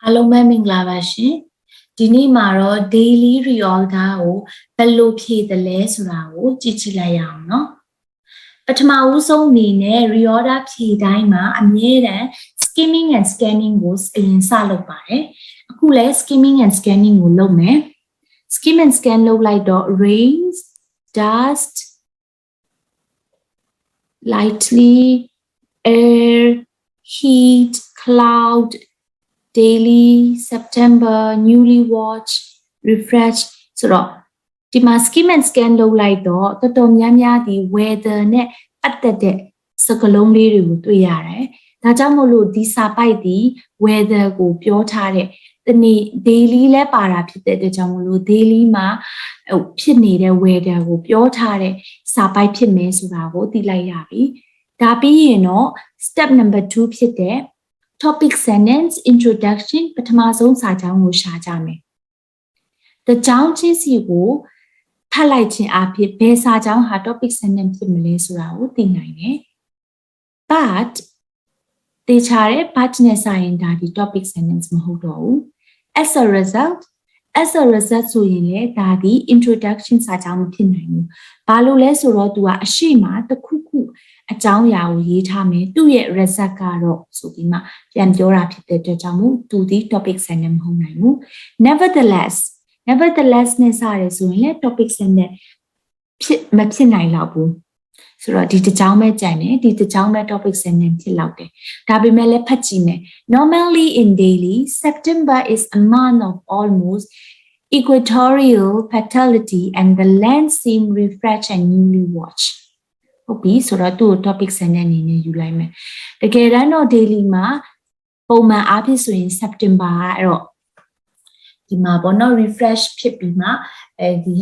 အားလုံးပဲမင်္ဂလာပါရှင်ဒီနေ့မှာတော့ daily reorder ကိုဘယ်လိုဖြည့်တယ်လဲဆိုတာကိုကြည့်ကြည့်လိုက်ရအောင်เนาะပထမဦးဆုံးအနေနဲ့ reorder ဖြည့်တိုင်းမှာအမြဲတမ်း skimming and scanning ကိုအရင်စလုပ်ပါတယ်အခုလဲ skimming and scanning ကိုလုပ်မယ် skim and scan လုပ်လိုက်တော့ rains dust lightly air heat cloud daily September newly watch refresh ဆိုတော့ဒီမှာ skim and scan လုပ်လိုက်တော့တော်တော်များများဒီ weather နဲ့ပတ်သက်တဲ့စကားလုံးလေးတွေကိုတွေ့ရတယ်ဒါကြောင့်မို့လို့ဒီစာပိုက်ဒီ weather ကိုပြောထားတဲ့ဒီနေ့ daily လဲပါတာဖြစ်တဲ့အတွက်ကြောင့်မို့လို့ daily မှာဖြစ်နေတဲ့ weather ကိုပြောထားတဲ့စာပိုက်ဖြစ်မယ်ဆိုတာကိုသိလိုက်ရပြီဒါပြီးရင်တော့ step number 2ဖြစ်တဲ့topic sentence introduction ပထမဆုံးစာကြောင်းကိုရှာကြမယ်။တကြောင်းချင်းစီကိုဖတ်လိုက်ခြင်းအဖြစ်ဘယ်စာကြောင်းဟာ topic sentence ဖြစ်မလဲဆိုတာကိုသိနိုင်တယ်။ But တေချာတဲ့ but နဲ့စာရင်ဒါဒီ topic sentence မဟုတ်တော့ဘူး။ as a result ဆိုရင်လေဒါဒီ introduction စာကြောင်းမဖြစ်နိုင်ဘူး။ဘာလို့လဲဆိုတော့ तू ကအရှိမတစ်ခုခုအကြောင်းအရာကိုရေးထားမယ်သူ့ရဲ့ result ကတော့ဆိုပြီးမှပြန်ပြောတာဖြစ်တဲ့အတွက်ကြောင့်မို့သူဒီ topic sentence မဟုတ်နိုင်ဘူး nevertheless နဲ့စရဲဆိုရင်လည်း topic sentence မဖြစ်နိုင်တော့ဘူးဆိုတော့ဒီတစ်ကြောင်းပဲကြံတယ်ဒီတစ်ကြောင်းပဲ topic sentence ဖြစ်လောက်တယ်ဒါပေမဲ့လည်းဖတ်ကြည့်မယ် normally in daily September is a month of almost equatorial fertility and the land seem refreshed and newly watchedဟုတ်ပြီဆိုတော့သူ့ topic sentence အနေနဲ့ယူလိုက်မယ်တကယ်တမ်းတော့ daily မှာပုံမှန်အားဖြင့်ဆိုရင် September အဲ့တော့ဒီမှာပေါ့နော် refresh ဖြစ်ပြီးမှဒီ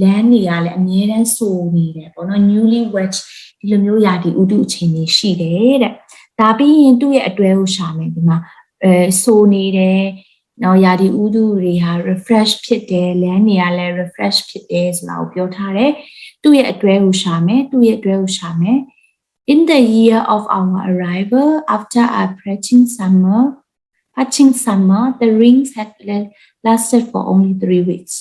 land တွေကလည်းအမြဲတမ်းဆိုနေတယ်ပေါ့နော် newly watch ဒီလိုမျိုးရာဒီဥတုအခြေအနေရှိတယ်တဲ့ဒါပြီးရင်သူ့ရဲ့အတွဲကိုရှာမယ်ဒီမှာဆိုနေတယ်နော်ရာဒီဥတုတွေဟာ refresh ဖြစ်တယ် land တွေကလည်း refresh ဖြစ်တယ်ဆိုတာကိုပြောထားတယ်သူ့ရဲ့အတွဲကိုရှာမယ် In the year of our arrival after approaching summer the rains had lasted for only 3 weeks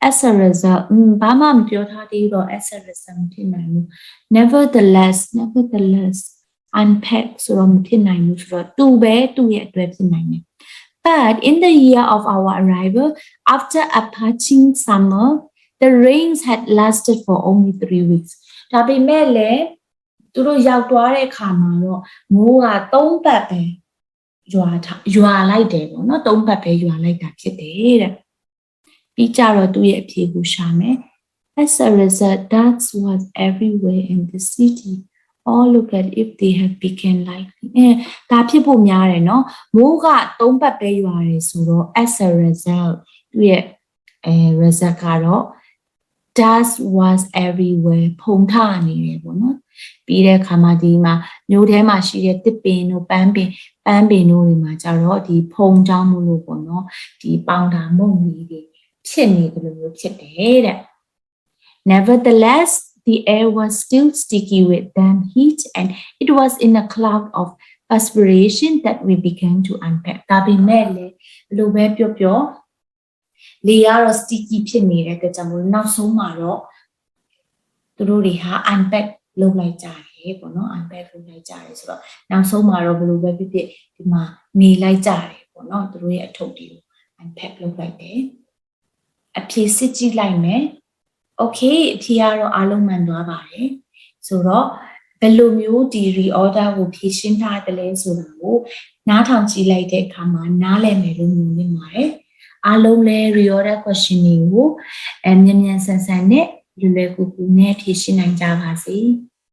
as a result ဘာမှမပြောထားသေးတော့ as a result မဖြစ်နိုင်ဘူး nevertheless unpack ဆိုတော့မဖြစ်နိုင်ဘူးဆိုတော့သူ့ရဲ့အတွဲဖြစ်နိုင်တယ် But in the year of our arrival after approaching summer the rains had lasted for only 3 weeks ဒါပေမဲ့လည်းသူတို့ရောက်သွားတဲ့အခါမှာတော့မိုးက3ပတ်ပဲရွာလိုက်တယ်ပေါ့နော်3ပတ်ပဲရွာလိုက်တာဖြစ်တယ်တဲ့ပြီးကြတော့သူ့ရဲ့အဖြေကိုရှာမယ် As a result that was everywhere in the city all look at if they have become likely ဒါဖြစ်ဖို့များတယ်နော်မိုးက3ပတ်ပဲရွာတယ်ဆိုတော့ as a result သူ့ရဲ့result ကတော့dust was everywhere ဖုံထနေတယ်ပေါ့နော်ပြီးတဲ့အခါမှာဒီမှာမျိုးထဲမှာရှိတဲ့တစ်ပင်တို့ပန်းပင်တို့တွေမှာကျတော့ဒီဖုံချောင်းမှုလို့ပေါ့နော်ဒီပေါင်တာမုံကြီးတွေဖြစ်နေတယ်လို့မျိုးဖြစ်တယ်တဲ့ Nevertheless the air was still sticky with damp heat and it was in a cloud of perspiration that we began to unpack ဒါပေမဲ့လည်းဘယ်လိုပဲပြောလေကတော့ sticky ဖြစ်နေတဲ့အတွက်ကြောင့်မို့နောက်ဆုံးမှာတော့သူတို့တွေဟာ unpack လုပ်လိုက်ကြတယ်ပေါ့နော် unpack လုပ်လိုက်ကြတယ်ဆိုတော့နောက်ဆုံးမှာတော့ဘယ်လိုပဲဖြစ်ဖြစ်ဒီမှာနေလိုက်ကြတယ်ပေါ့နော်သူတို့ရဲ့အထုပ်တွေကို unpack လုပ်လိုက်တယ်အဖြေစစ်ကြည့်လိုက်မယ် okay အဖြေကတော့အားလုံးမှန်သွားပါတယ်ဆိုတော့ဘယ်လိုမျိုးဒီ reorder ကိုဖြည့်ရှင်းထားတယ်လဲဆိုတာကိုနားထောင်ကြည့်လိုက်တဲ့အခါမှာနားလည်မယ်လို့မြင်နေပါတယ်အားလုံးလဲ reorder question တွေကိုမြန်ဆန်နဲ့လွယ်ကူကူနဲ့ဖြေရှင်းနိုင်ကြပါစေ